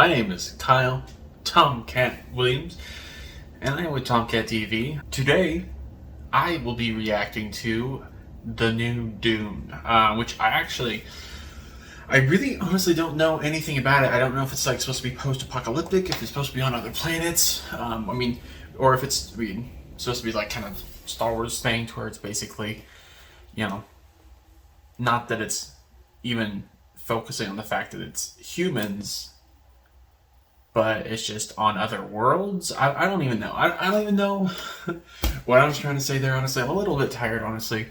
My name is Kyle Tomcat Williams, and I'm with Tomcat TV. Today, I will be reacting to the new Dune, which I really honestly don't know anything about it. I don't know if it's like supposed to be post-apocalyptic, if it's supposed to be on other planets, or if it's supposed to be like kind of Star Wars thing to where it's basically, you know, not that it's even focusing on the fact that it's humans, but it's just on other worlds. I don't even know. I don't even know what I was trying to say there, honestly. I'm a little bit tired, honestly.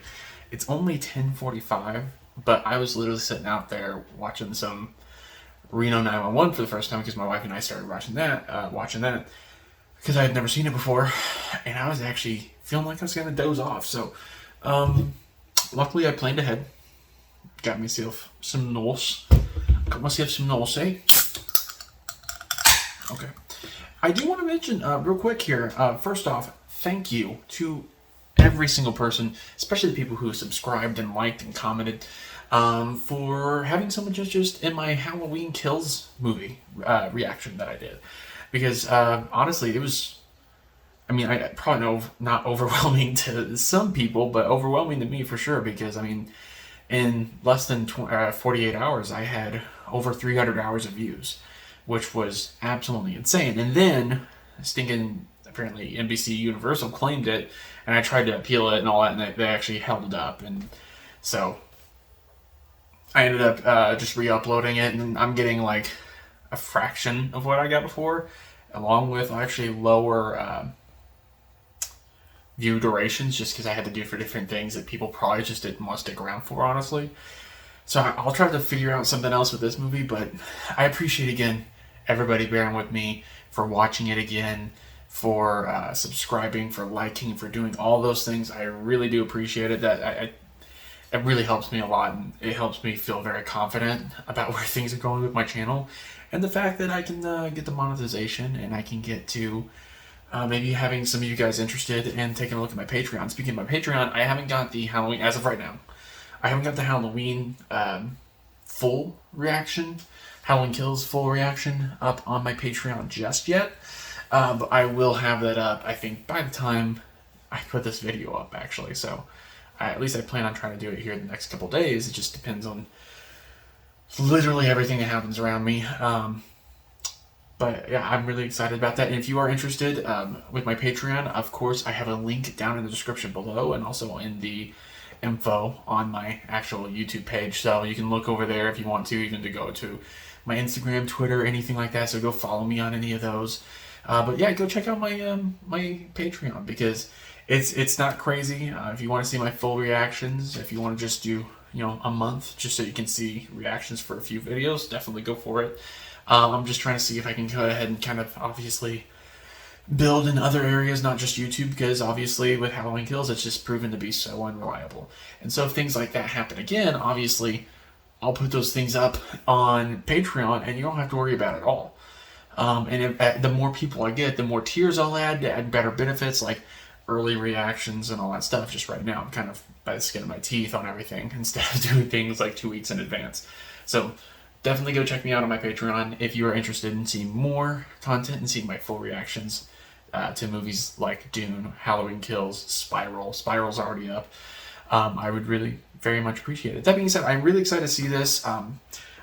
It's only 10:45, but I was literally sitting out there watching some Reno 911 for the first time because my wife and I started watching that because I had never seen it before, and I was actually feeling like I was going to doze off. So, luckily I planned ahead. Got myself some noise. Eh? Okay. I do want to mention real quick here, first off, thank you to every single person, especially the people who subscribed and liked and commented, for having so much interest in my Halloween Kills movie reaction that I did. Because honestly, it was, I probably know not overwhelming to some people, but overwhelming to me for sure, because, in less than 48 hours, I had over 300 hours of views, which was absolutely insane. And then, stinking, apparently, NBC Universal claimed it, and I tried to appeal it and all that, and they actually held it up. And so, I ended up just re-uploading it, and I'm getting like a fraction of what I got before, along with actually lower view durations, just because I had to do for different things that people probably just didn't want to stick around for, honestly. So I'll try to figure out something else with this movie, but I appreciate, again, everybody bearing with me, for watching it again, for subscribing, for liking, for doing all those things. I really do appreciate it. It really helps me a lot, and it helps me feel very confident about where things are going with my channel, and the fact that I can get the monetization, and I can get to maybe having some of you guys interested in taking a look at my Patreon. Speaking of my Patreon, I haven't got the Halloween, as of right now, I haven't got the Halloween full reaction, Halloween Kills full reaction up on my Patreon just yet. But I will have that up, I think, by the time I put this video up, actually. So at least I plan on trying to do it here in the next couple days. It just depends on literally everything that happens around me. But yeah, I'm really excited about that. And if you are interested with my Patreon, of course, I have a link down in the description below, and also in the info on my actual YouTube page. So you can look over there if you want to, even to go to my Instagram, Twitter, anything like that. So go follow me on any of those. But yeah, go check out my my Patreon, because it's not crazy. If you want to see my full reactions, if you want to just do a month just so you can see reactions for a few videos, definitely go for it. I'm just trying to see if I can go ahead and kind of obviously build in other areas, not just YouTube, because obviously with Halloween Kills, it's just proven to be so unreliable. And so if things like that happen again, obviously I'll put those things up on Patreon, and you don't have to worry about it at all. The more people I get, the more tiers I'll add to add better benefits, like early reactions and all that stuff. Just right now, I'm kind of by the skin of my teeth on everything, instead of doing things like 2 weeks in advance. So definitely go check me out on my Patreon if you are interested in seeing more content and seeing my full reactions to movies like Dune, Halloween Kills, Spiral. Spiral's already up. I would really very much appreciate it. That being said, I'm really excited to see this. I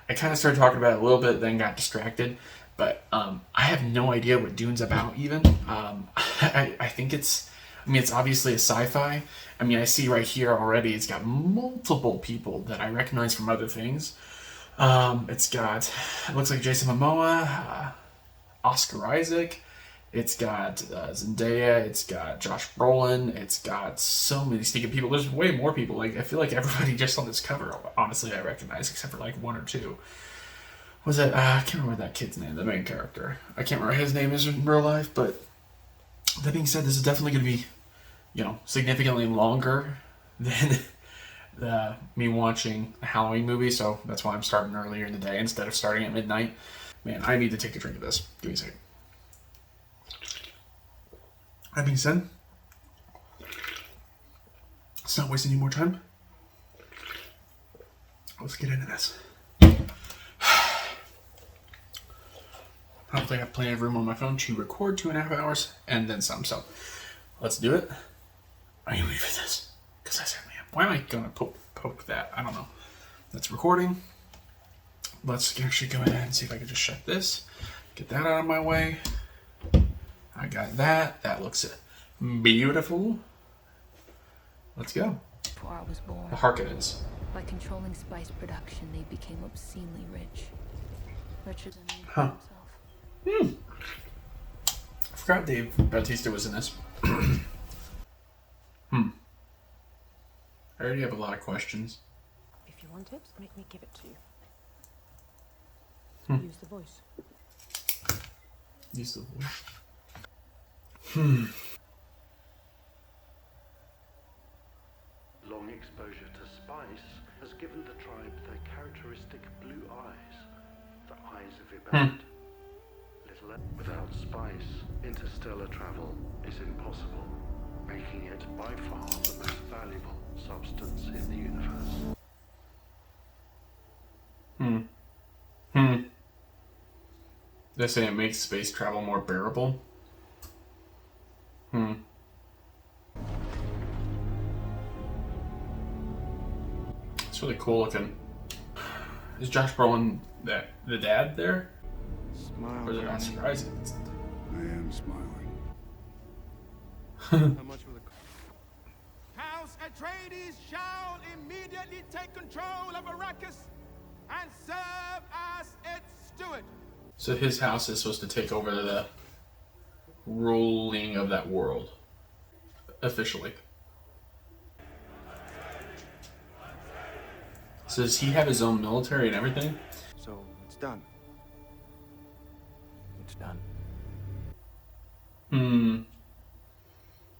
kind of started talking about it a little bit, then got distracted. But I have no idea what Dune's about, even. I think it's obviously a sci-fi. I see right here already, it's got multiple people that I recognize from other things. It looks like Jason Momoa, Oscar Isaac. It's got Zendaya. It's got Josh Brolin. It's got so many sneaky people. There's way more people. Like, I feel like everybody just on this cover, honestly, I recognize, except for like one or two. Was it? I can't remember that kid's name, the main character. I can't remember his name is in real life, but that being said, this is definitely going to be, significantly longer than me watching a Halloween movie, so that's why I'm starting earlier in the day instead of starting at midnight. Man, I need to take a drink of this. Give me a second. That being said, let's not waste any more time. Let's get into this. Hopefully I have plenty of room on my phone to record 2.5 hours and then some. So let's do it. Are you ready for this? Because I certainly am. Why am I going to poke that? I don't know. That's recording. Let's actually go ahead and see if I can just shut this. Get that out of my way. I got that. That looks beautiful. Let's go. Before I was born, The Harkonnens. by controlling spice production, they became obscenely rich. Richer than me Huh. himself. I forgot Dave Bautista was in this. I already have a lot of questions. If you want it, make me give it to you. Use the voice. Use the voice. Long exposure to spice has given the tribe their characteristic blue eyes, the eyes of Ibad. Without spice, interstellar travel is impossible, making it by far the most valuable substance in the universe. They're saying it makes space travel more bearable. It's really cool looking. Is Josh Brolin the dad there? Smile. Or is it Oscar Isaac? I am smiling. How much will it cost? House Atreides shall immediately take control of Arrakis and serve as its steward. So his house is supposed to take over the ruling of that world. Officially. So does he have his own military and everything? So it's done. It's done.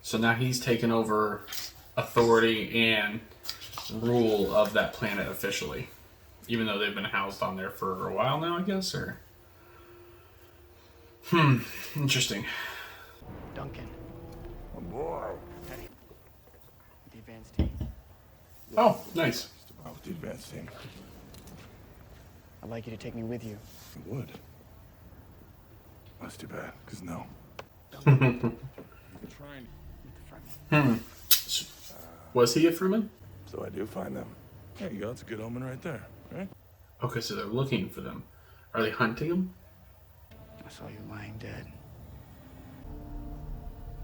So now he's taken over authority and rule of that planet officially. Even though they've been housed on there for a while now, I guess, or... Interesting. Duncan, Oh boy. the advanced team. Oh, nice. Just about with the advanced team. I'd like you to take me with you. I would. That's too bad, because no. Trying. With the Fremen. Was he a Fremen? So I do find them. There you go. It's a good omen right there, right? Okay, so they're looking for them. Are they hunting them? I saw you lying dead.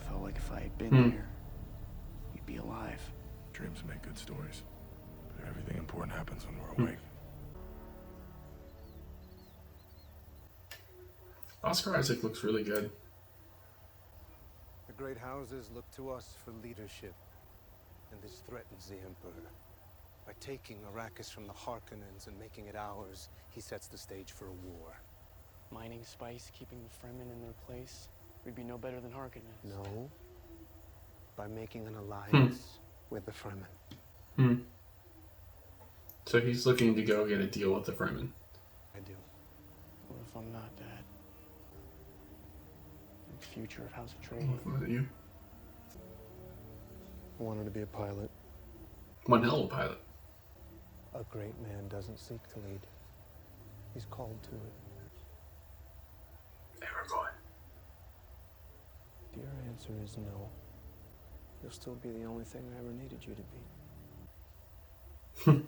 Felt like if I had been there, you'd be alive. Dreams make good stories. But everything important happens when we're awake. Oscar Isaac looks really good. The great houses look to us for leadership, and this threatens the Emperor. By taking Arrakis from the Harkonnens and making it ours, he sets the stage for a war. Mining spice, keeping the Fremen in their place. We'd be no better than Harkonnens. No. By making an alliance with the Fremen. So he's looking to go get a deal with the Fremen. I do. What if I'm not dead? The future of House Atreides. Was it you? I wanted to be a pilot. One hell of a pilot. A great man doesn't seek to lead. He's called to it. Aragorn. Your answer is no. You'll still be the only thing I ever needed you to be.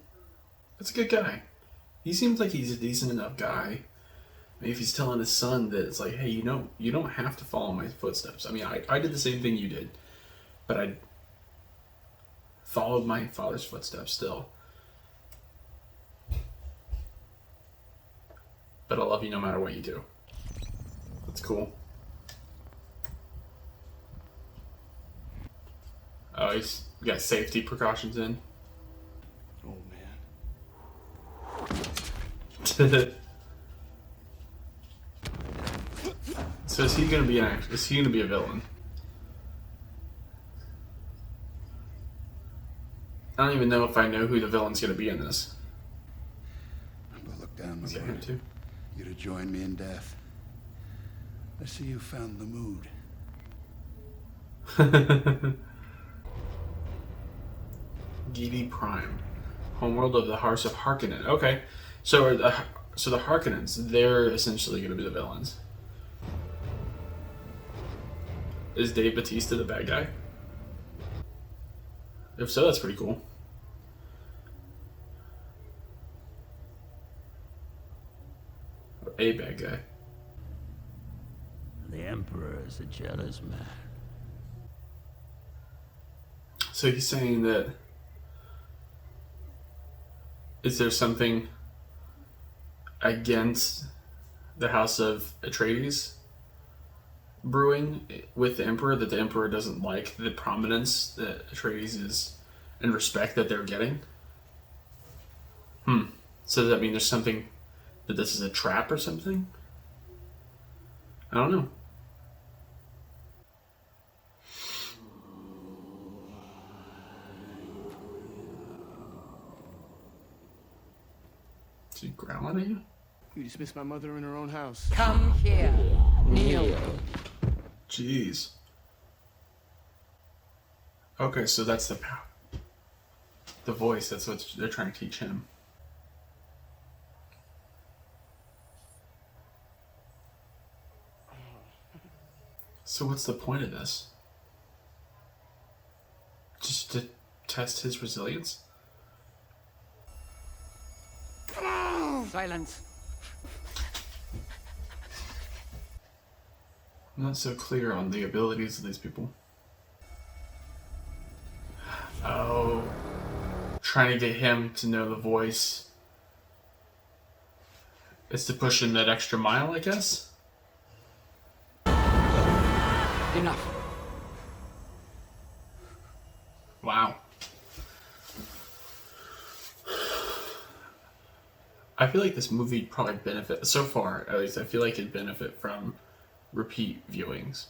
That's a good guy. He seems like he's a decent enough guy. I mean, if he's telling his son that it's like, hey, you don't have to follow my footsteps. I mean, I did the same thing you did, but I followed my father's footsteps still. But I love you no matter what you do. That's cool. Oh, he's got safety precautions in. Oh, man. So is he gonna be a villain? I don't even know if I know who the villain's gonna be in this. But look down, my Is it him lord. too? You to join me in death. I see you found the mood. Gidi Prime, homeworld of the House of Harkonnen. Okay, so the Harkonnens, they're essentially going to be the villains. Is Dave Bautista the bad guy? If so, that's pretty cool. Or a bad guy. The Emperor is a jealous man. So he's saying that, is there something against the House of Atreides brewing with the Emperor, that the Emperor doesn't like the prominence that Atreides is and respect that they're getting? So does that mean there's something, that this is a trap or something? I don't know. Is he growling at you? You dismissed my mother in her own house. Come here. Kneel. Jeez. Okay, so that's the voice. That's what they're trying to teach him. So what's the point of this? Just to test his resilience? Silence. I'm not so clear on the abilities of these people. Oh. Trying to get him to know the voice. It's to push him that extra mile, I guess? Enough. Wow. I feel like this movie probably benefit, so far at least, I feel like it'd benefit from repeat viewings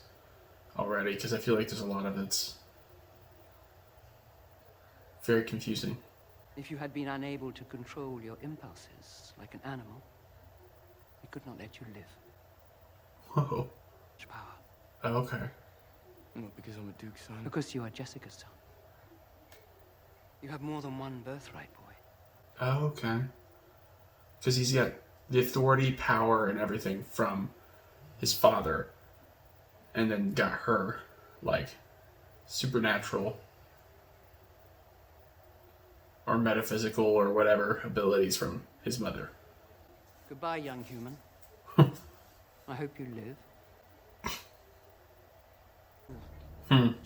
already, because I feel like there's a lot of it's very confusing. If you had been unable to control your impulses like an animal, we could not let you live. Whoa. Much power. Oh, okay. Not because I'm a Duke's son. Because you are Jessica's son. You have more than one birthright, boy. Oh, okay. Because he's got the authority, power, and everything from his father, and then got her, like, supernatural or metaphysical or whatever abilities from his mother. Goodbye, young human. I hope you live.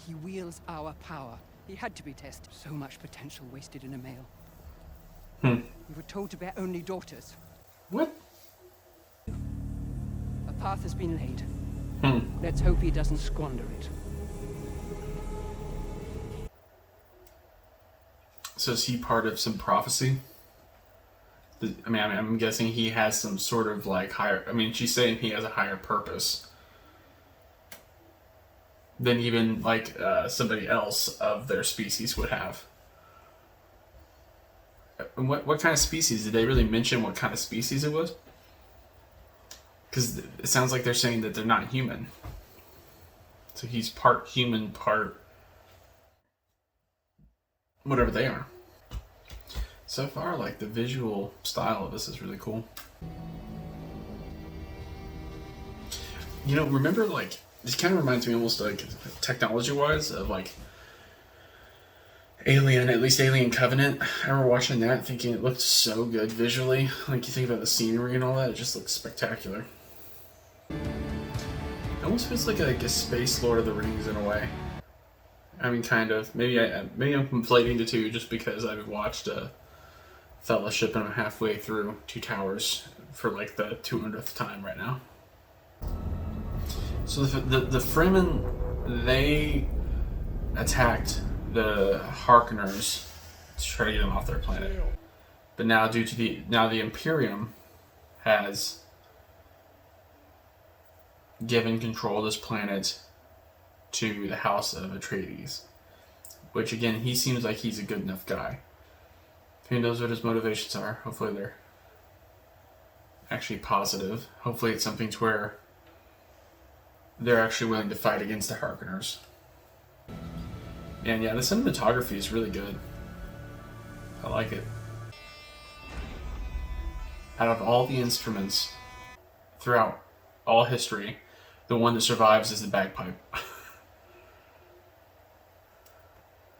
He wields our power. He had to be tested. So much potential wasted in a male. We were told to bear only daughters. What? A path has been laid. Let's hope he doesn't squander it. So is he part of some prophecy? I'm guessing he has some sort of like higher... I mean, she's saying he has a higher purpose than even like somebody else of their species would have. And what kind of species? Did they really mention what kind of species it was? Because it sounds like they're saying that they're not human. So he's part human, part whatever they are. So far, like, the visual style of this is really cool. You know, remember, like, this kind of reminds me almost, like, technology-wise of, like, Alien, at least Alien Covenant. I remember watching that thinking it looked so good visually. Like, you think about the scenery and all that, it just looks spectacular. It almost feels like a space Lord of the Rings in a way. I mean, kind of. Maybe I'm conflating the two just because I've watched Fellowship and I'm halfway through Two Towers for like the 200th time right now. So the Fremen, they attacked the Harkonnens to try to get them off their planet. But now the Imperium has given control of this planet to the House of Atreides, which again, he seems like he's a good enough guy. Who knows what his motivations are? Hopefully they're actually positive. Hopefully it's something to where they're actually willing to fight against the Harkonnens. And yeah, the cinematography is really good. I like it. Out of all the instruments throughout all history, the one that survives is the bagpipe.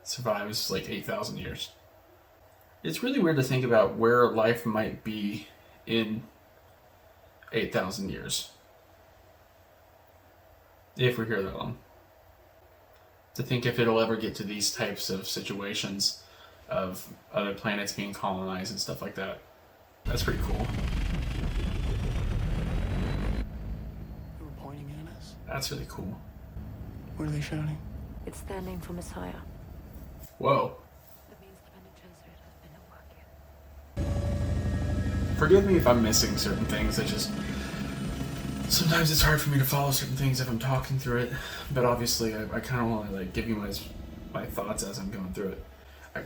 survives like 8,000 years. It's really weird to think about where life might be in 8,000 years. If we're here that long. To think if it'll ever get to these types of situations of other planets being colonized and stuff like that. That's pretty cool. They were pointing at us. That's really cool. What are they shouting? It's their name for Messiah. Whoa. That means the Bene Gesserit has been at work here. Forgive me if I'm missing certain things. Sometimes it's hard for me to follow certain things if I'm talking through it, but obviously I kind of want to like give you my thoughts as I'm going through it.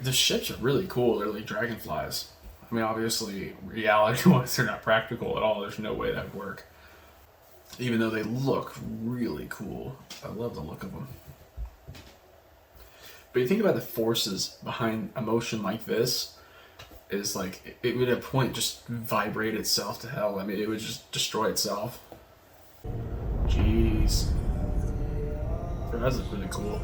The ships are really cool. They're like dragonflies. I mean, obviously, reality-wise, they're not practical at all. There's no way that would work. Even though they look really cool. I love the look of them. But you think about the forces behind a motion like this, is like, it would at a point just vibrate itself to hell. I mean, it would just destroy itself. Jeez. Their eyes look really cool.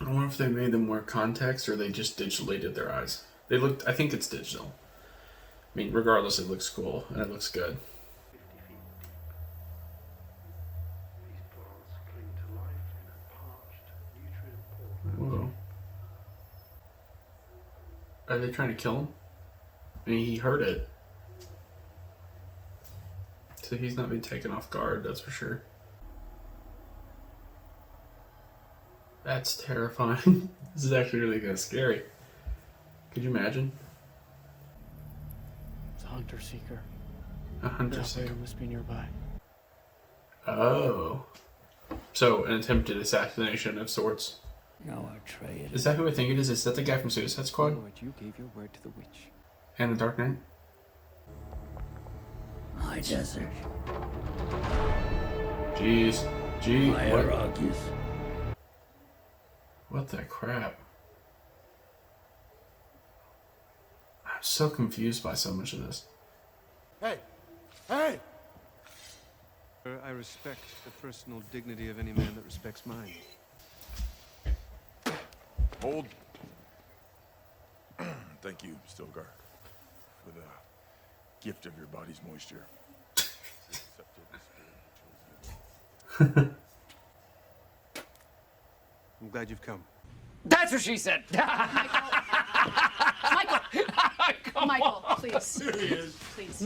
I wonder if they made them more context or they just digitally did their eyes. I think it's digital. I mean, regardless, it looks cool and it looks good. 50 feet deep. These plants cling to life in a parched, nutrient-poor Whoa. Are they trying to kill him? I mean, he heard it. So he's not been taken off guard, that's for sure. That's terrifying. This is actually really kind of scary. Could you imagine? It's a hunter-seeker. A hunter-seeker. Their must be nearby. Oh. So, an attempted assassination of sorts. No, Atreides. Is that who I think it is? Is that the guy from Suicide Squad? Lord, you gave your word to the witch. And The Dark Knight? My desert. Jeez. Gee, My what? Iraqis. What the crap? I'm so confused by so much of this. Hey! Hey! I respect the personal dignity of any man that respects mine. Hold. Thank you, Stilgar, for the gift of your body's moisture. I'm glad you've come. That's what she said! Michael, please. Please.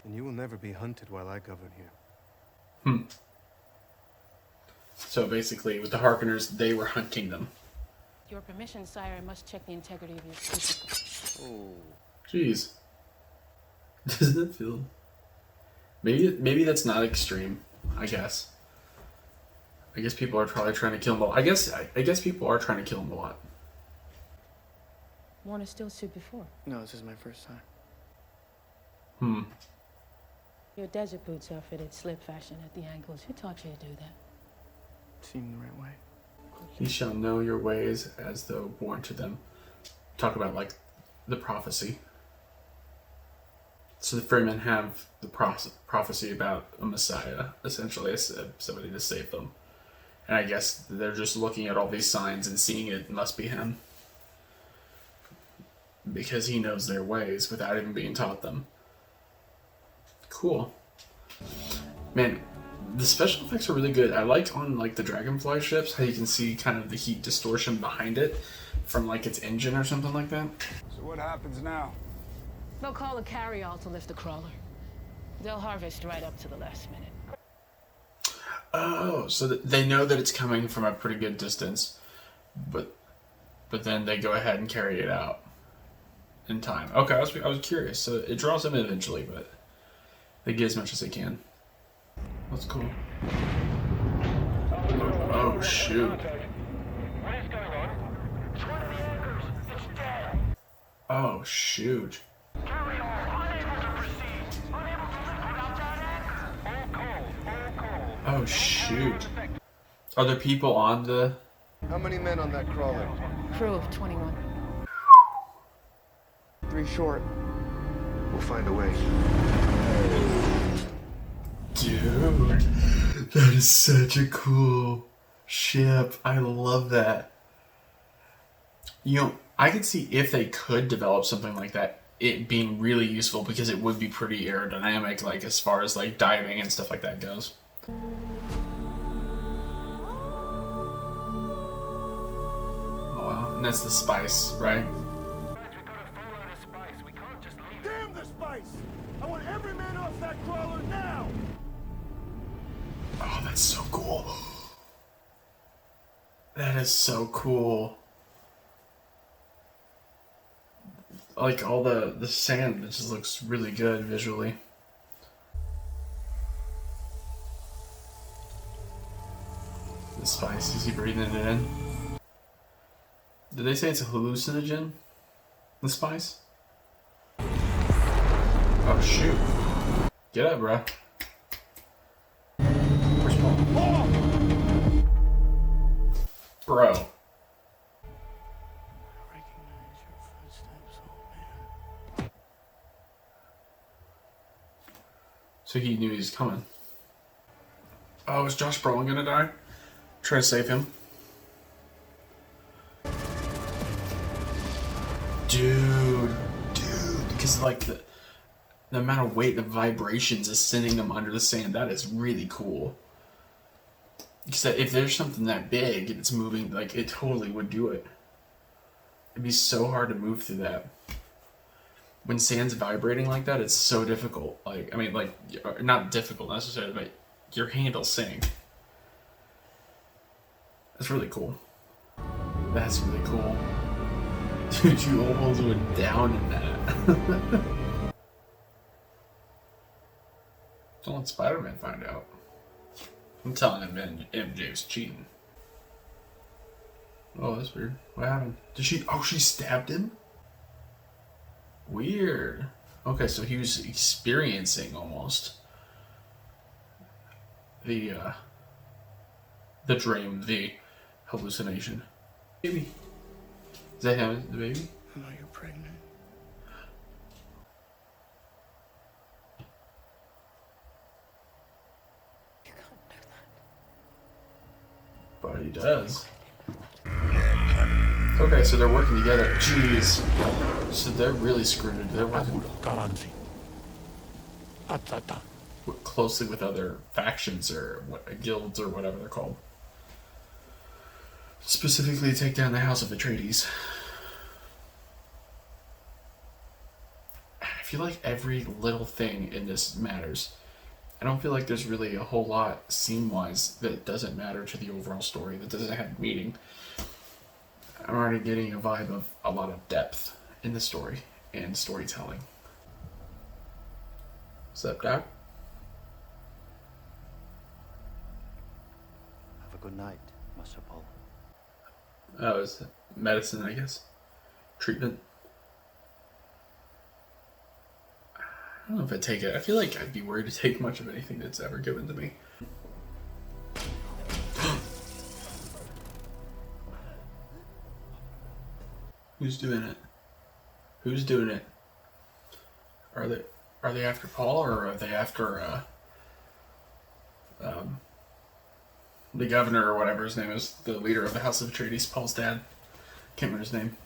And you will never be hunted while I govern here. So basically, with the Harkonnens, they were hunting them. Your permission, sire, I must check the integrity of your speech. Oh. Jeez. Doesn't it feel... Maybe that's not extreme, I guess. I guess people are probably trying to kill him a lot. I guess people are trying to kill him a lot. Worn a still suit before. No, this is my first time. Your desert boots are fitted slip fashion at the ankles. Who taught you to do that? Seemed the right way. He shall know your ways as though born to them. Talk about, like, the prophecy. So the Fremen have the prophecy about a Messiah, essentially, as somebody to save them. And I guess they're just looking at all these signs and seeing it must be him. Because he knows their ways without even being taught them. Cool. Man, the special effects are really good. I like on like the Dragonfly ships how you can see kind of the heat distortion behind it from like its engine or something like that. So what happens now? They'll call a carryall to lift the crawler. They'll harvest right up to the last minute. Oh, so they know that it's coming from a pretty good distance, but then they go ahead and carry it out in time. Okay, I was curious. So it draws them in eventually, but they get as much as they can. That's cool. Oh shoot. Oh shoot. Oh shoot. Are there people on the... How many men on that crawler? Crew of 21. 3 short. We'll find a way. Dude, that is such a cool ship. I love that. You know, I could see if they could develop something like that, it being really useful because it would be pretty aerodynamic, like as far as like diving and stuff like that goes. Oh wow, and that's the spice, right? Damn the spice! I want every man off that crawler now! Oh, that's so cool. That is so cool. Like all the sand, it just looks really good visually. The spice, is he breathing it in? Did they say it's a hallucinogen? The spice? Oh shoot. Get up, bro. Where's Paul? Bro. So he knew he was coming. Oh, is Josh Brolin gonna die? Try to save him. Dude. Because like the amount of weight, the vibrations is sending them under the sand. That is really cool. Because if there's something that big and it's moving, like it totally would do it. It'd be so hard to move through that. When sand's vibrating like that, it's so difficult. Like, I mean, like, not difficult necessarily, but your hand will sink. That's really cool. That's really cool. Dude, you almost went down in that. Don't let Spider-Man find out. I'm telling him MJ's cheating. Oh, that's weird. What happened? Did she... Oh, she stabbed him? Weird. Okay, so he was experiencing almost the dream, the hallucination. Baby. Is that him, the baby? I know you're pregnant. You can't do that. But he does. Okay, so they're working together. Jeez. So they're really screwed. They're working closely with other factions or guilds or whatever they're called. Specifically to take down the House of Atreides. I feel like every little thing in this matters. I don't feel like there's really a whole lot scene-wise that doesn't matter to the overall story, that doesn't have meaning. I'm already getting a vibe of a lot of depth in the story and storytelling. What's up, Doc? Have a good night, Master Paul. Oh, it's medicine, I guess. Treatment. I don't know if I'd take it. I feel like I'd be worried to take much of anything that's ever given to me. Who's doing it? Who's doing it? Are they after Paul, or are they after the governor or whatever his name is, the leader of the House of Atreides, Paul's dad? Can't remember his name.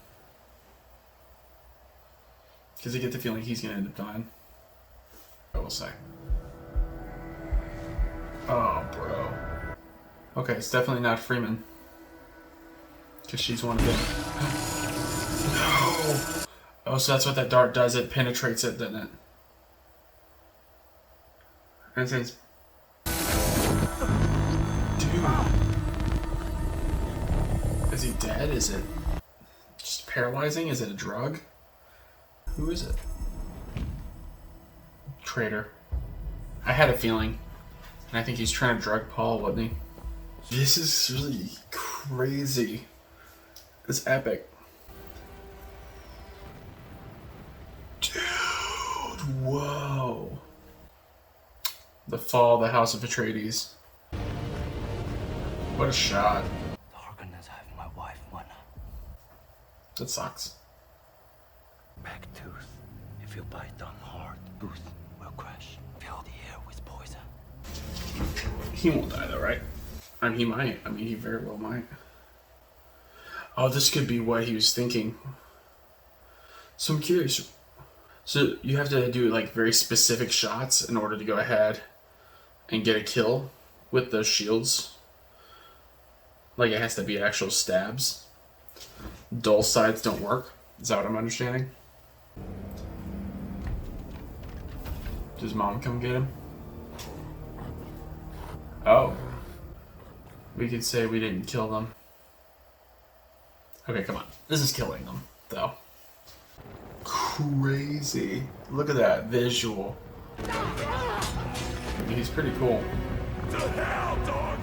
Because I get the feeling he's gonna end up dying. I will say. Oh, bro. Okay, it's definitely not Fremen. Because she's one of them. No! Oh, so that's what that dart does. It penetrates it, doesn't it? And it says... Dude. Is he dead? Is it just paralyzing? Is it a drug? Who is it? Traitor. I had a feeling. And I think he's trying to drug Paul, wasn't he? This is really crazy. It's epic. Dude, whoa. The fall of the House of Atreides. What a shot. The Harkonnens have my wife, Mana. That sucks. Back tooth. If you bite down hard, tooth will crash. Fill the air with poison. He won't die though, right? I mean, he might. I mean, he very well might. Oh, this could be what he was thinking. So I'm curious. So you have to do like very specific shots in order to go ahead and get a kill with those shields. Like it has to be actual stabs. Dull sides don't work. Is that what I'm understanding? Does mom come get him? Oh. We could say we didn't kill them. Okay, come on. This is killing them, though. Crazy. Look at that visual. He's pretty cool. To hell, dogs!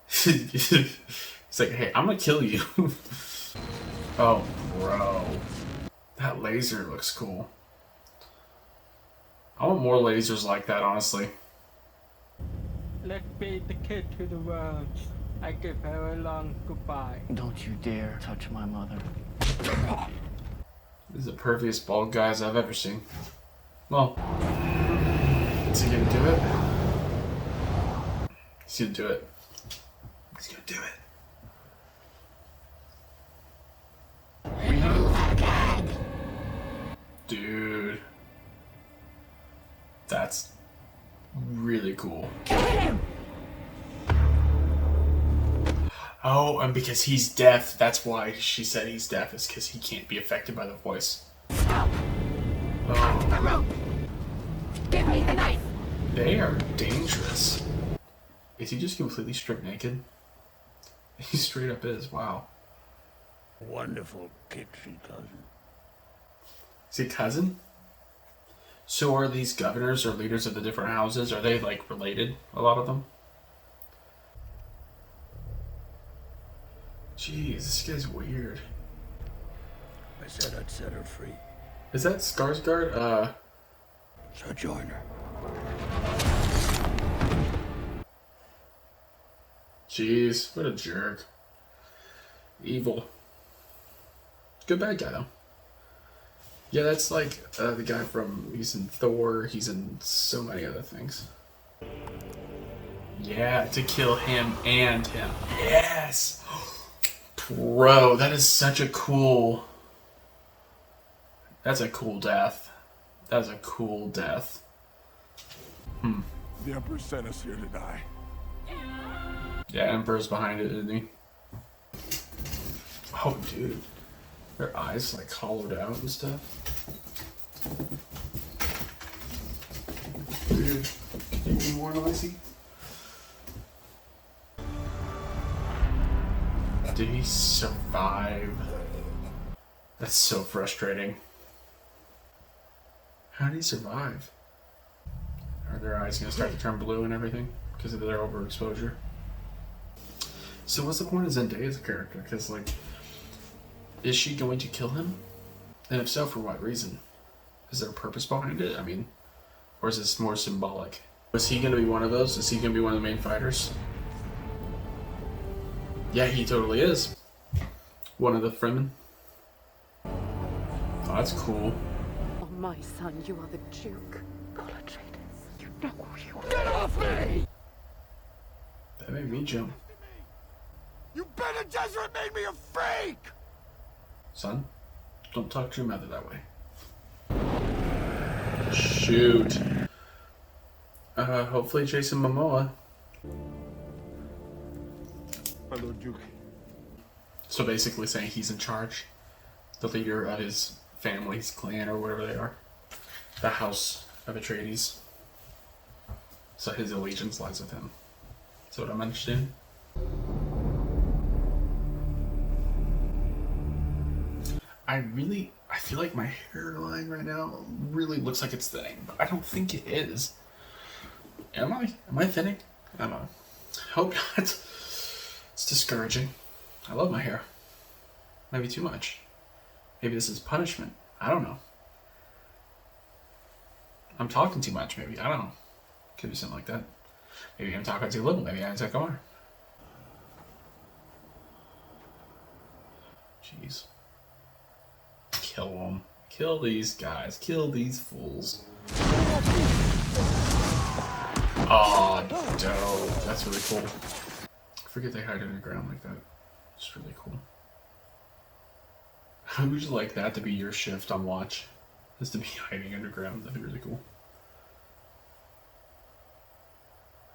He's like, hey, I'm gonna kill you. Oh, bro. That laser looks cool. I want more lasers like that, honestly. Let's feed the kid to the roads. I give her a long goodbye. Don't you dare touch my mother. This is the perviest bald guys I've ever seen. Well, is he gonna do it? He's gonna do it. He's gonna do it. Dude. That's really cool. Oh, and because he's deaf, that's why she said he's deaf, is because he can't be affected by the voice. Oh. Give me the knife. They are dangerous. Is he just completely stripped naked? He straight up is, wow. Wonderful pixie cousin. Is he cousin? So are these governors or leaders of the different houses, are they like related, a lot of them? Jeez, this guy's weird. I said I'd set her free. Is that Skarsgård? So join her. Jeez, what a jerk. Evil. Good bad guy, though. Yeah, that's like the guy from, he's in Thor, he's in so many other things. Yeah, to kill him and him. Yes! Bro, that is such a cool... That's a cool death. That's a cool death. The Emperor sent us here to die. Yeah, Emperor's behind it, isn't he? Oh, dude. Their eyes like hollowed out and stuff. Dude, can you be more noisy? Did he survive? That's so frustrating. How did he survive? Are their eyes gonna start to turn blue and everything because of their overexposure? So what's the point of Zendaya as a character? Because like, is she going to kill him? And if so, for what reason? Is there a purpose behind it? I mean, or is this more symbolic? Was he gonna be one of those? Is he gonna be one of the main fighters? Yeah, he totally is. One of the Fremen. Oh, that's cool. Oh, my son, you are the Duke. Atreides, you know who you are. Get off me! That made me jump. You Bene Gesserit made me a freak! Son, don't talk to your mother that way. Shoot. Hopefully Jason Momoa. My Lord Duke. So basically saying he's in charge. The leader of his family's clan or whatever they are. The house of Atreides. So his allegiance lies with him. That's what I'm understanding. I feel like my hairline right now really looks like it's thinning, but I don't think it is. Am I? Am I thinning? I don't know. Hope not. It's discouraging. I love my hair. Maybe too much. Maybe this is punishment. I don't know. I'm talking too much, maybe. I don't know. Could be something like that. Maybe I'm talking too little. Maybe I take more. Jeez. Kill them. Kill these guys. Kill these fools. Oh, dope. That's really cool. I forget they hide underground like that. It's really cool. How would you like that to be your shift on watch? Just to be hiding underground. That'd be really cool.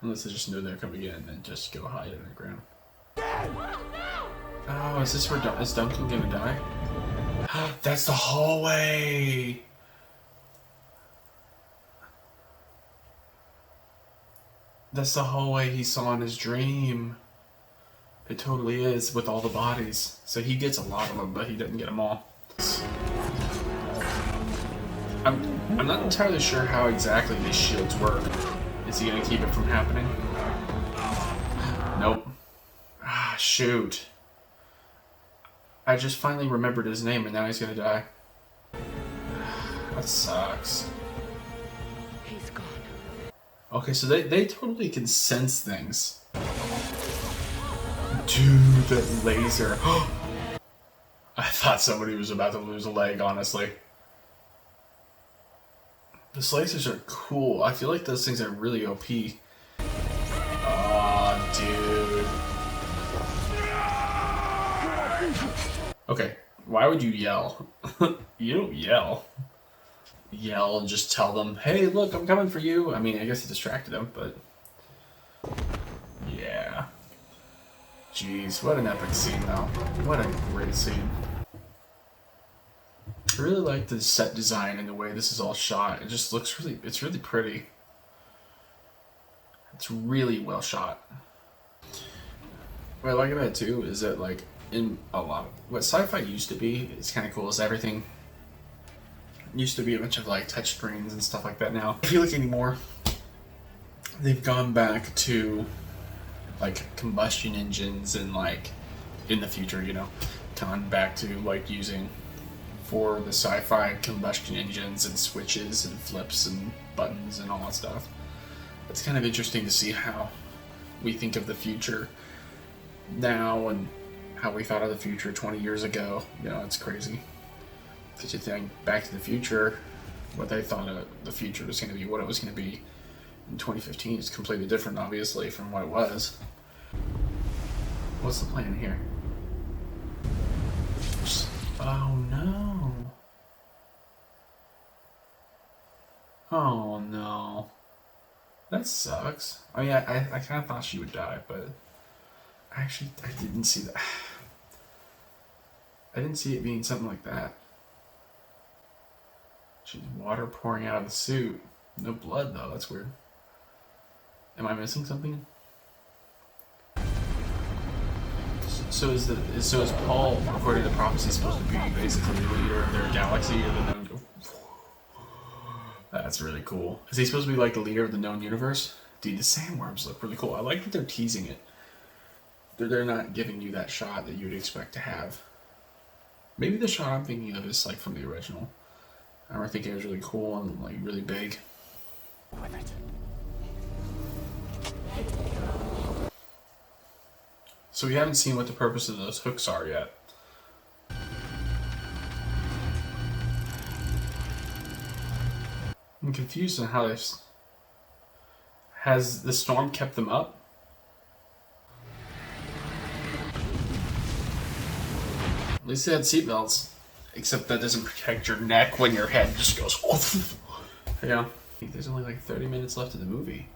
Unless they just know they're coming in and just go hide underground. Oh, is this where is Duncan gonna die? That's the hallway! That's the hallway he saw in his dream. It totally is, with all the bodies. So he gets a lot of them, but he doesn't get them all. I'm not entirely sure how exactly these shields work. Is he gonna keep it from happening? Nope. Ah, shoot. I just finally remembered his name and now he's gonna die. That sucks. He's gone. Okay, so they totally can sense things. Dude, that laser. I thought somebody was about to lose a leg, honestly. Those lasers are cool. I feel like those things are really OP. Aw, dude. Okay, why would you yell? You don't yell. Yell and just tell them, hey, look, I'm coming for you. I mean, I guess it distracted him, but... yeah. Jeez, what an epic scene, though. What a great scene. I really like the set design and the way this is all shot. It just looks really, it's really pretty. It's really well shot. What I like about it too is that, like, in a lot of what sci-fi used to be, it's kind of cool, is everything used to be a bunch of like touch screens and stuff like that. Now I feel like anymore they've gone back to like combustion engines and, like, in the future, you know, gone back to like using for the sci-fi combustion engines and switches and flips and buttons and all that stuff. It's kind of interesting to see how we think of the future now and how we thought of the future 20 years ago. You know, it's crazy. Because you think Back to the Future, what they thought of the future was going to be, what it was going to be in 2015 is completely different, obviously, from what it was. What's the plan here? Oh no. Oh no. That sucks. I mean, I kind of thought she would die, but I didn't see that. I didn't see it being something like that. She's water pouring out of the suit. No blood, though. That's weird. Am I missing something? So is Paul, according to prophecy, supposed to be basically the leader of their galaxy or the known? That's really cool. Is he supposed to be like the leader of the known universe? Dude, the sandworms look really cool. I like that they're teasing it. They're not giving you that shot that you'd expect to have. Maybe the shot I'm thinking of is like from the original. I remember thinking it was really cool and like really big. With it. So we haven't seen what the purpose of those hooks are yet. I'm confused on how this... Has the storm kept them up? At least they had seatbelts. Except that doesn't protect your neck when your head just goes... Yeah. There's only like 30 minutes left of the movie.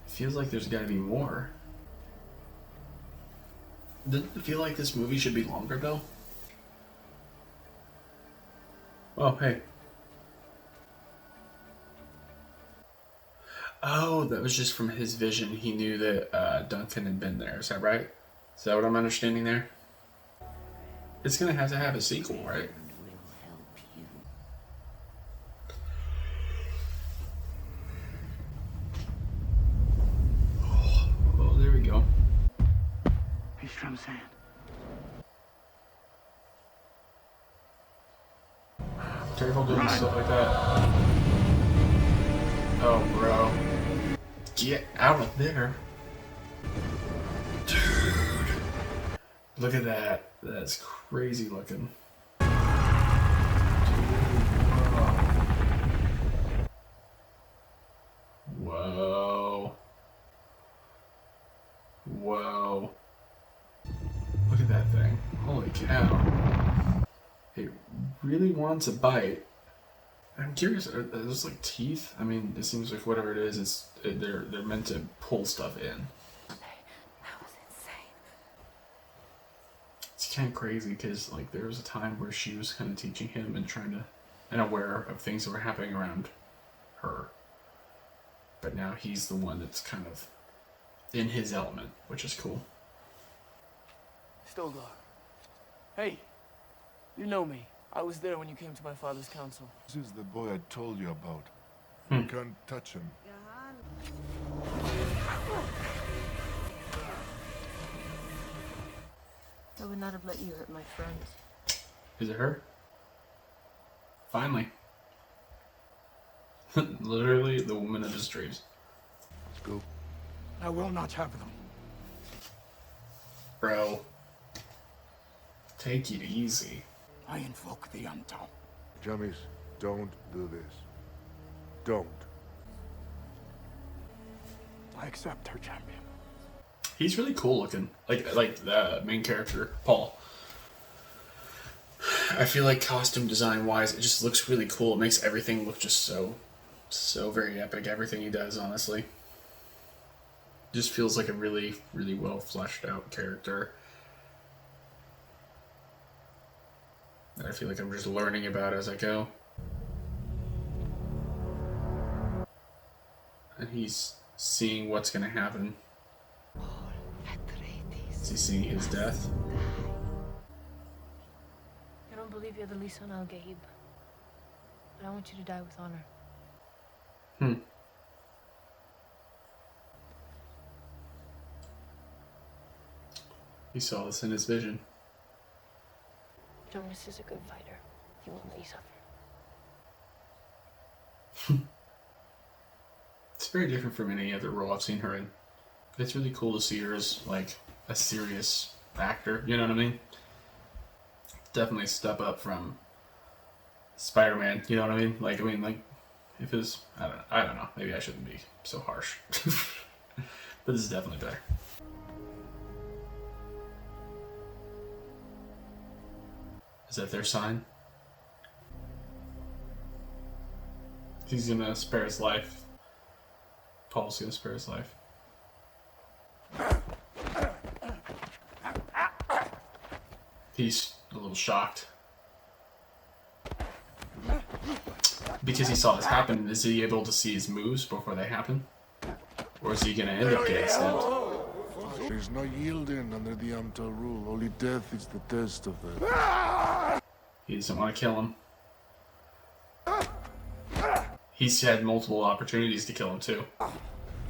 It feels like there's gotta be more. Doesn't it feel like this movie should be longer, though? Oh, hey. Oh, that was just from his vision. He knew that Duncan had been there. Is that right? Is that what I'm understanding there? It's gonna have to have a sequel, right? Oh, there we go. He's from sand. Careful doing stuff like that. Oh, bro. Get out of there. Dude. Look at that. That's crazy looking. Dude, whoa. Whoa. Whoa. Look at that thing. Holy cow. It really wants a bite. I'm curious, are those like teeth? I mean, it seems like whatever it is, they're meant to pull stuff in. That was insane. It's kind of crazy because like there was a time where she was kind of teaching him and trying to, and aware of things that were happening around her. But now he's the one that's kind of in his element, which is cool. Stilgar. Hey, you know me. I was there when you came to my father's council. This is the boy I told you about. You can't touch him. I would not have let you hurt my friends. Is it her? Finally. Literally the woman of his dreams. Let's go. I will not have them. Bro. Take it easy. I invoke the Untold. Jammies, don't do this. Don't. I accept her, champion. He's really cool looking. Like the main character, Paul. I feel like costume design wise, it just looks really cool. It makes everything look just so very epic. Everything he does, honestly. Just feels like a really, really well fleshed out character. that I feel like I'm just learning about as I go. And he's seeing what's going to happen. Is he seeing his death? I don't believe you're the Lisan al-Gaib, but I want you to die with honor. He saw this in his vision. Jonas is a good fighter. He won't let you suffer. It's very different from any other role I've seen her in. It's really cool to see her as, like, a serious actor, you know what I mean? Definitely a step up from Spider-Man, you know what I mean? Like, if it's, I don't know, maybe I shouldn't be so harsh. But this is definitely better. Is that their sign? He's gonna spare his life. Paul's gonna spare his life. He's a little shocked. Because he saw this happen, is he able to see his moves before they happen? Or is he gonna end up getting stabbed? There's no yielding under the Amtal rule. Only death is the test of that. He doesn't want to kill him. He's had multiple opportunities to kill him too.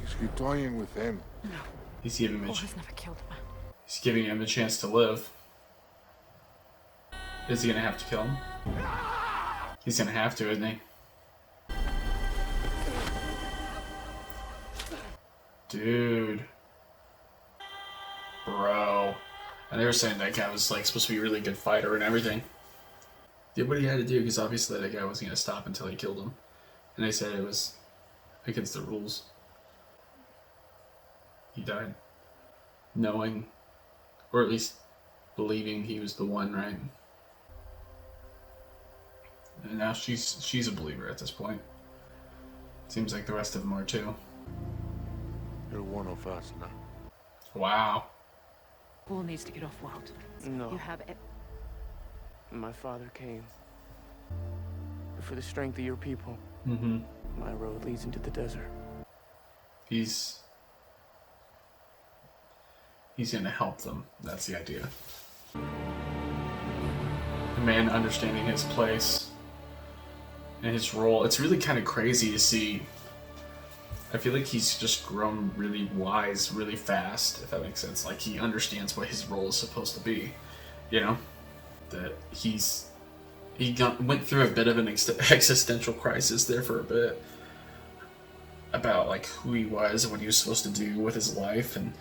He's toying with him. He's giving him Paul has never killed a man. He's giving him a chance to live. Is he gonna have to kill him? He's gonna have to, isn't he? Dude. Bro. And they were saying that guy was like supposed to be a really good fighter and everything. Did what he had to do because obviously that guy wasn't gonna stop until he killed him. And they said it was against the rules. He died knowing, or at least believing he was the one, right? And now she's a believer at this point. Seems like the rest of them are too. You're one of us now. Wow. Paul needs to get off wild. No. You have it. My father came. But for the strength of your people, my road leads into the desert. He's gonna help them. That's the idea. A man understanding his place and his role. It's really kind of crazy to see. I feel like he's just grown really wise really fast, if that makes sense. Like, he understands what his role is supposed to be, you know? That went through a bit of an existential crisis there for a bit. About, like, who he was and what he was supposed to do with his life and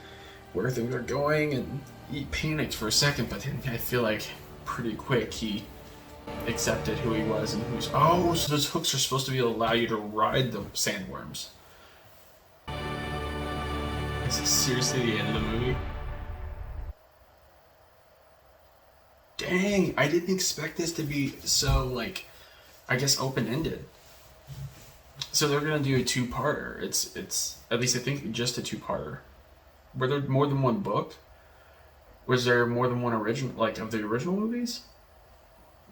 where things are going. And he panicked for a second, but then I feel like pretty quick he accepted who he was and who's. Oh, so those hooks are supposed to be able to allow you to ride the sandworms. I Is it seriously the end of the movie? Dang, I didn't expect this to be so, like, I guess open-ended. So they're gonna do a two-parter. It's at least I think just a two-parter. Were there more than one book? Was there more than one original, like, of the original movies?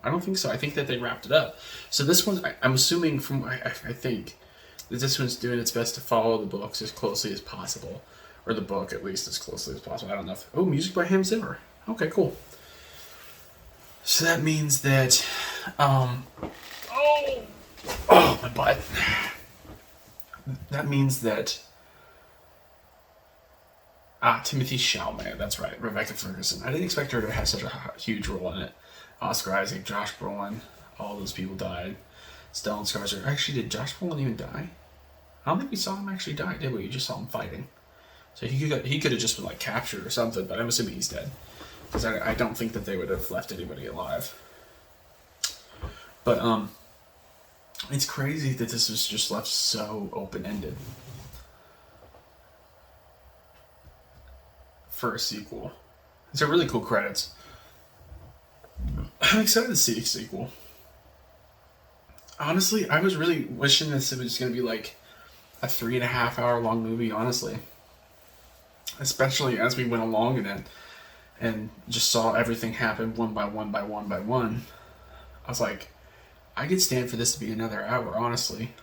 I don't think so. I think that they wrapped it up. So this one, I'm assuming from, I think that this one's doing its best to follow the books as closely as possible. Or the book, at least, as closely as possible. I don't know if... Oh, music by Hans Zimmer. Okay, cool. So that means that... Oh, my butt. That means that... Timothy Chalamet, that's right. Rebecca Ferguson. I didn't expect her to have such a huge role in it. Oscar Isaac, Josh Brolin, all those people died. Stellan Skarsgård. Actually, did Josh Brolin even die? I don't think we saw him actually die, did we? We just saw him fighting. So he could have just been, like, captured or something, but I'm assuming he's dead. Because I don't think that they would have left anybody alive. But, it's crazy that this was just left so open-ended. For a sequel. These are really cool credits. I'm excited to see a sequel. Honestly, I was really wishing this was going to be like a 3.5 hour long movie, honestly. Especially as we went along in it and just saw everything happen one by one by one by one. I was like, I could stand for this to be another hour, honestly.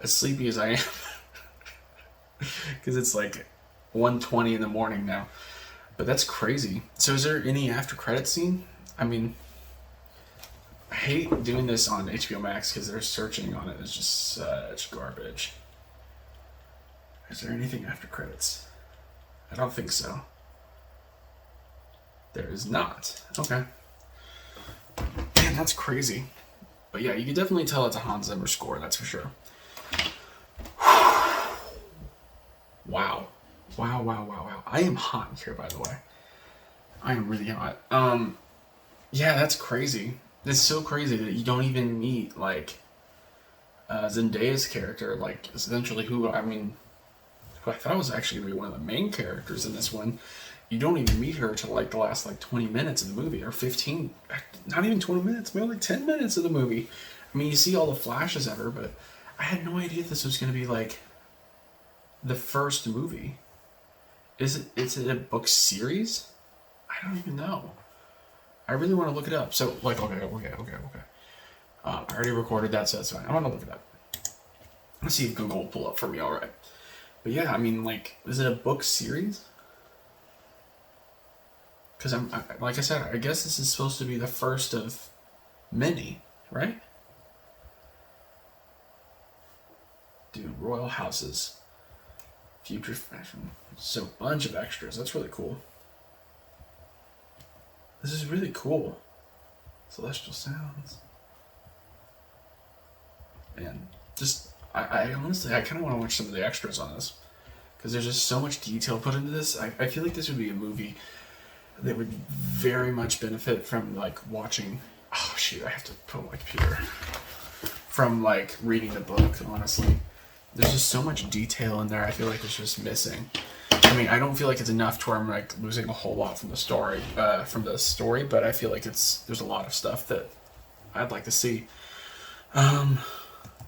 As sleepy as I am. Because it's like 1:20 in the morning now. But that's crazy. So is there any after credit scene? I mean, I hate doing this on HBO Max because their searching on it is just such garbage. Is there anything after credits? I don't think so. There is not. Okay. Man, that's crazy. But yeah, you can definitely tell it's a Hans Zimmer score, that's for sure. Wow. Wow. I am hot here, by the way. I am really hot. Yeah, that's crazy. It's so crazy that you don't even meet, like, Zendaya's character, like, essentially who I thought was actually going to be one of the main characters in this one. You don't even meet her till, like, the last, like, 20 minutes of the movie, or 15, not even 20 minutes, maybe like 10 minutes of the movie. I mean, you see all the flashes of her, but I had no idea this was going to be, like, the first movie. Is it a book series? I don't even know. I really want to look it up. So, like, okay. I already recorded that, so that's fine. I want to look it up. Let's see if Google will pull up for me, alright. But yeah, I mean, like, is it a book series? Because like I said, I guess this is supposed to be the first of many, right? Dude, royal houses. Future fashion. So, bunch of extras. That's really cool. This is really cool. Celestial sounds. And just, I honestly, I kind of want to watch some of the extras on this. Because there's just so much detail put into this. I feel like this would be a movie that would very much benefit from, like, watching... Oh, shoot, I have to put on my computer. From, like, reading the book, honestly. There's just so much detail in there I feel like it's just missing. I mean, I don't feel like it's enough to where I'm, like, losing a whole lot from the story, but I feel like there's a lot of stuff that I'd like to see.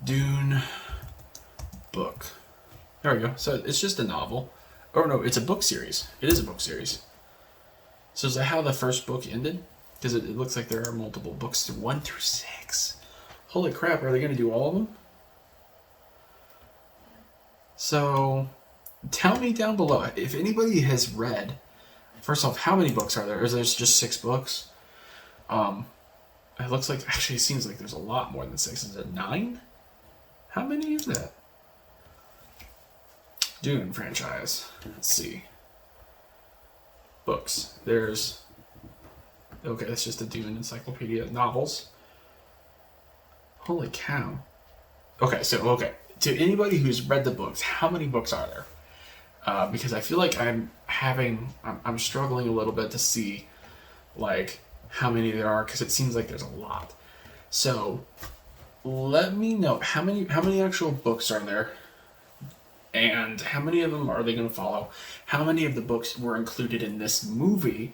Dune book. There we go. So it's just a novel. Oh no, it's a book series. It is a book series. So is that how the first book ended? Because it looks like there are multiple books, 1 through 6. Holy crap, are they going to do all of them? So, tell me down below, if anybody has read, first off, how many books are there? Or is there just 6 books? It looks like, actually it seems like there's a lot more than 6. Is it 9? How many is that? Dune franchise. Let's see. Books. There's... Okay, that's just a Dune encyclopedia. Novels. Holy cow. Okay. To anybody who's read the books, how many books are there? Because I feel like I'm struggling a little bit to see, like, how many there are, because it seems like there's a lot. So, let me know, how many actual books are there? And how many of them are they going to follow? How many of the books were included in this movie?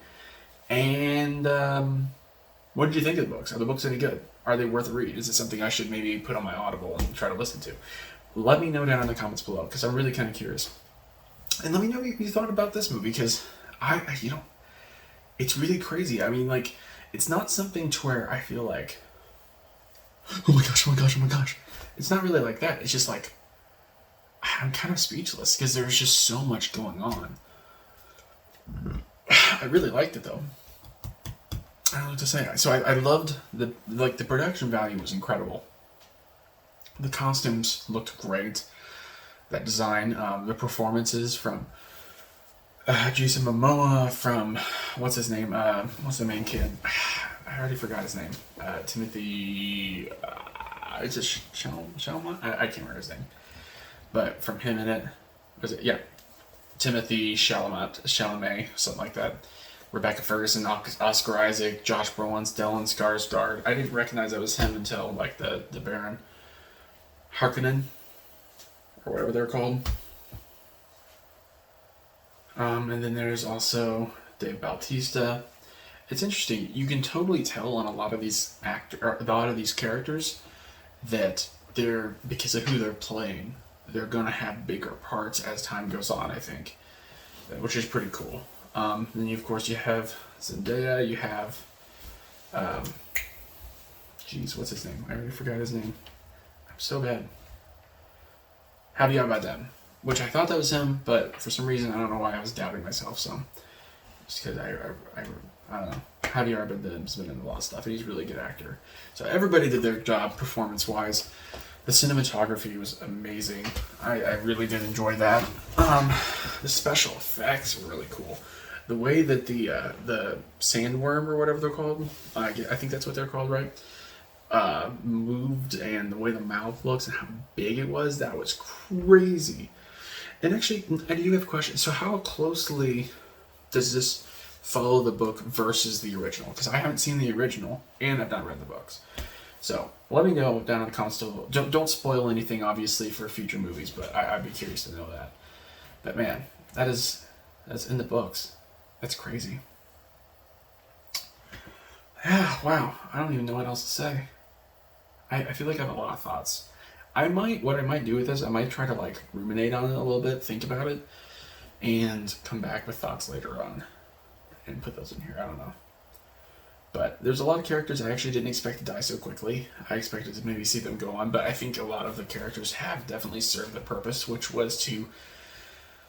And what did you think of the books? Are the books any good? Are they worth a read? Is it something I should maybe put on my Audible and try to listen to? Let me know down in the comments below, because I'm really kind of curious. And let me know what you thought about this movie, because it's really crazy. I mean, like, it's not something to where I feel like, oh my gosh, oh my gosh, oh my gosh. It's not really like that. It's just like, I'm kind of speechless because there's just so much going on. I really liked it though. I don't know what to say. So I loved the production value was incredible. The costumes looked great. That design, the performances from Jason Momoa, from what's his name? What's the main kid? I already forgot his name. Timothy. It's a Chalamet. I can't remember his name. But from him in it, was it? Yeah, Timothy Chalamet, something like that. Rebecca Ferguson, Oscar Isaac, Josh Brolin, Stellan Skarsgård. I didn't recognize that was him until like the Baron Harkonnen, or whatever they're called. And then there's also Dave Bautista. It's interesting. You can totally tell on a lot of these characters that they're, because of who they're playing, they're going to have bigger parts as time goes on, I think, which is pretty cool. Then you, of course, you have Zendaya, you have, what's his name? I already forgot his name. I'm so bad. Javier Bardem, which I thought that was him, but for some reason, I don't know why I was doubting myself, so, just because I don't know. Javier Bardem's been in a lot of stuff, and he's a really good actor. So everybody did their job performance-wise. The cinematography was amazing. I really did enjoy that. The special effects were really cool. The way that the sandworm, or whatever they're called, I think that's what they're called, right? Moved, and the way the mouth looks and how big it was, that was crazy. And actually, I do have a question. So how closely does this follow the book versus the original? Because I haven't seen the original, and I've not read the books. So let me know down in the comments. Don't spoil anything, obviously, for future movies, but I'd be curious to know that. But man, that's in the books. That's crazy. Yeah, wow. I don't even know what else to say. I feel like I have a lot of thoughts. What I might do with this, I might try to like ruminate on it a little bit, think about it, and come back with thoughts later on and put those in here. I don't know. But there's a lot of characters I actually didn't expect to die so quickly. I expected to maybe see them go on, but I think a lot of the characters have definitely served the purpose, which was to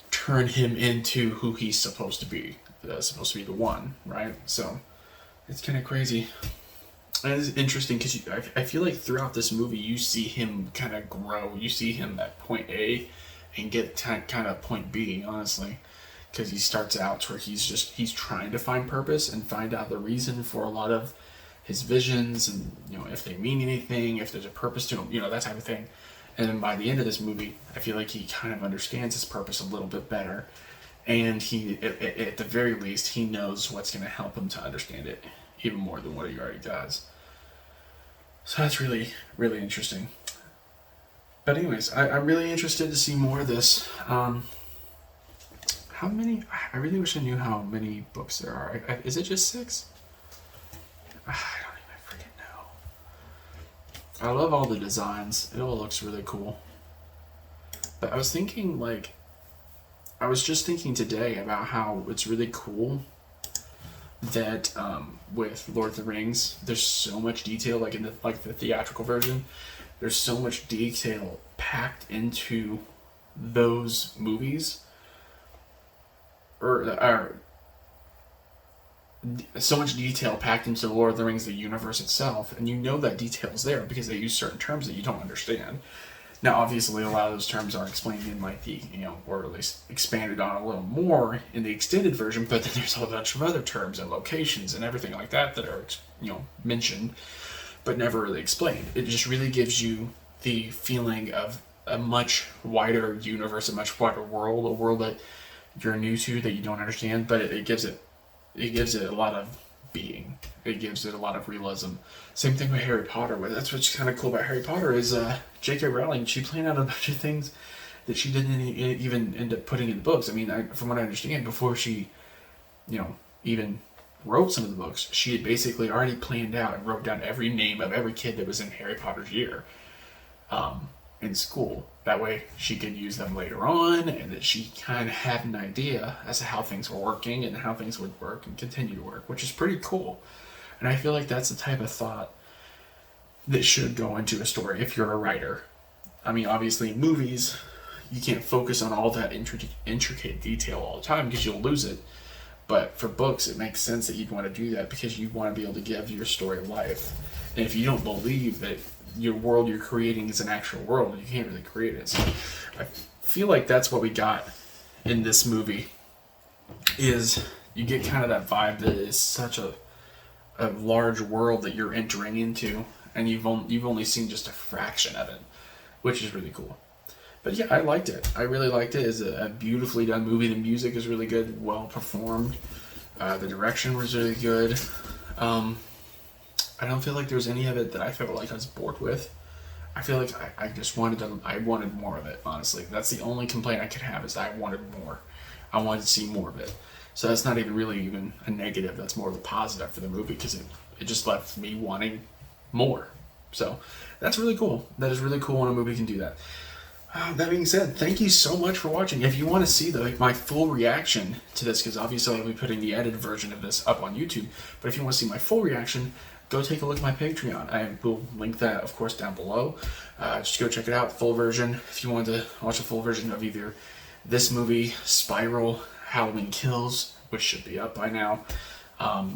turn him into who he's supposed to be. Supposed to be the one, right? So it's kind of crazy. And it's interesting because I feel like throughout this movie you see him kind of grow. You see him at point A and get kind of point B, honestly. Because he starts out to where he's trying to find purpose and find out the reason for a lot of his visions, and if they mean anything, if there's a purpose to them, that type of thing. And then by the end of this movie, I feel like he kind of understands his purpose a little bit better, and he, at the very least, he knows what's going to help him to understand it even more than what he already does. So that's really, really interesting. But anyways, I'm really interested to see more of this. How many? I really wish I knew how many books there are. Is it just 6? I don't even freaking know. I love all the designs. It all looks really cool. But I was thinking, I was just thinking today about how it's really cool that with Lord of the Rings, there's so much detail, like in the theatrical version, there's so much detail packed into those movies. Or so much detail packed into Lord of the Rings, the universe itself, and that detail's there because they use certain terms that you don't understand. Now, obviously, a lot of those terms are explained in or at least expanded on a little more in the extended version, but then there's a bunch of other terms and locations and everything like that that are, mentioned, but never really explained. It just really gives you the feeling of a much wider universe, a much wider world, a world that you're new to, that you don't understand, but it gives it a lot of being. It gives it a lot of realism. Same thing with Harry Potter. That's what's kind of cool about Harry Potter is J.K. Rowling. She planned out a bunch of things that she didn't even end up putting in the books. I mean, from what I understand, before she, even wrote some of the books, she had basically already planned out and wrote down every name of every kid that was in Harry Potter's year in school. That way she could use them later on, and that she kind of had an idea as to how things were working and how things would work and continue to work, which is pretty cool. And I feel like that's the type of thought that should go into a story if you're a writer. I mean, obviously in movies, you can't focus on all that intricate detail all the time because you'll lose it. But for books, it makes sense that you'd want to do that because you want to be able to give your story life. And if you don't believe that your world you're creating is an actual world, you can't really create it. So I feel like that's what we got in this movie, is you get kind of that vibe that it's such a large world that you're entering into, and you've only seen just a fraction of it, which is really cool. But yeah, I liked it. I really liked it. It's a beautifully done movie. The music is really good, well performed. The direction was really good. I don't feel like there was any of it that I felt like I was bored with. I feel like I just wanted more of it, honestly. That's the only complaint I could have, is I wanted more. I wanted to see more of it. So that's not even a negative. That's more of a positive for the movie, because it just left me wanting more. So that's really cool. That is really cool when a movie can do that. That being said, thank you so much for watching. If you want to see my full reaction to this, because obviously I'll be putting the edited version of this up on YouTube, but if you want to see my full reaction, go take a look at my Patreon. I will link that, of course, down below. Just go check it out, full version. If you want to watch a full version of either this movie, Spiral, Halloween Kills, which should be up by now,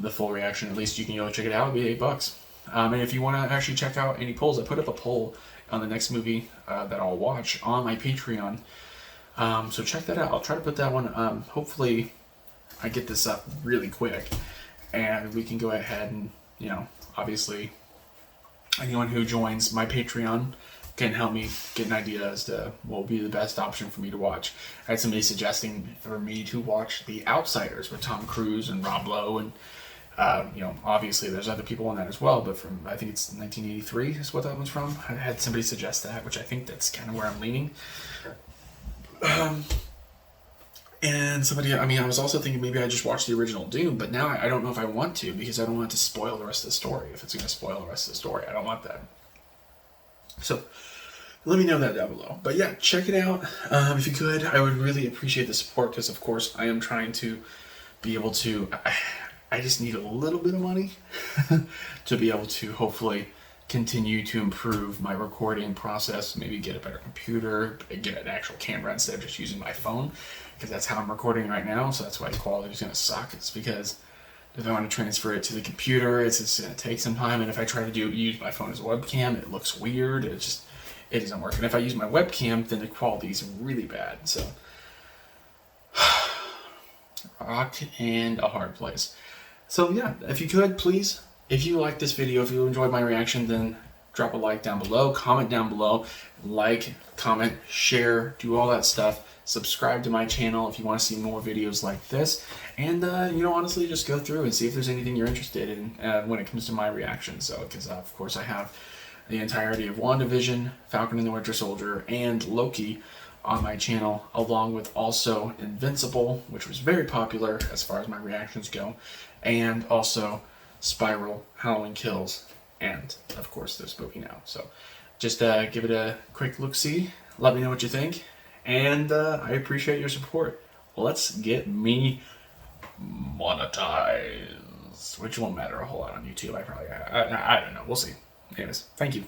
the full reaction, at least you can go check it out. It'll be $8. And if you want to actually check out any polls, I put up a poll on the next movie that I'll watch on my Patreon. So check that out. I'll try to put that one, hopefully I get this up really quick, and we can go ahead and, obviously anyone who joins my Patreon can help me get an idea as to what will be the best option for me to watch. I had somebody suggesting for me to watch The Outsiders with Tom Cruise and Rob Lowe, and obviously there's other people on that as well, but from, I think it's 1983 is what that one's from. I had somebody suggest that, which I think that's kind of where I'm leaning. And somebody, I was also thinking maybe I just watch the original Dune, but now I don't know if I want to, because I don't want it to spoil the rest of the story. If it's going to spoil the rest of the story, I don't want that. So let me know that down below. But yeah, check it out. If you could, I would really appreciate the support, because of course I am trying to be able to, I just need a little bit of money to be able to hopefully continue to improve my recording process, maybe get a better computer, get an actual camera instead of just using my phone, because that's how I'm recording right now. So that's why the quality is going to suck. It's because if I want to transfer it to the computer, it's just going to take some time, and if I try to use my phone as a webcam, it looks weird. It doesn't work. And if I use my webcam, then the quality is really bad. So rock and a hard place. So yeah, if you could, please, if you like this video, if you enjoyed my reaction, then drop a like down below, comment down below, like, comment, share, do all that stuff. Subscribe to my channel if you want to see more videos like this. And, honestly, just go through and see if there's anything you're interested in when it comes to my reaction. So, because, of course, I have the entirety of WandaVision, Falcon and the Winter Soldier, and Loki on my channel, along with also Invincible, which was very popular as far as my reactions go, and also Spiral, Halloween Kills, and, of course, this movie now. So, just give it a quick look-see. Let me know what you think. And I appreciate your support. Let's get me monetized, which won't matter a whole lot on YouTube. I don't know. We'll see. Anyways, thank you.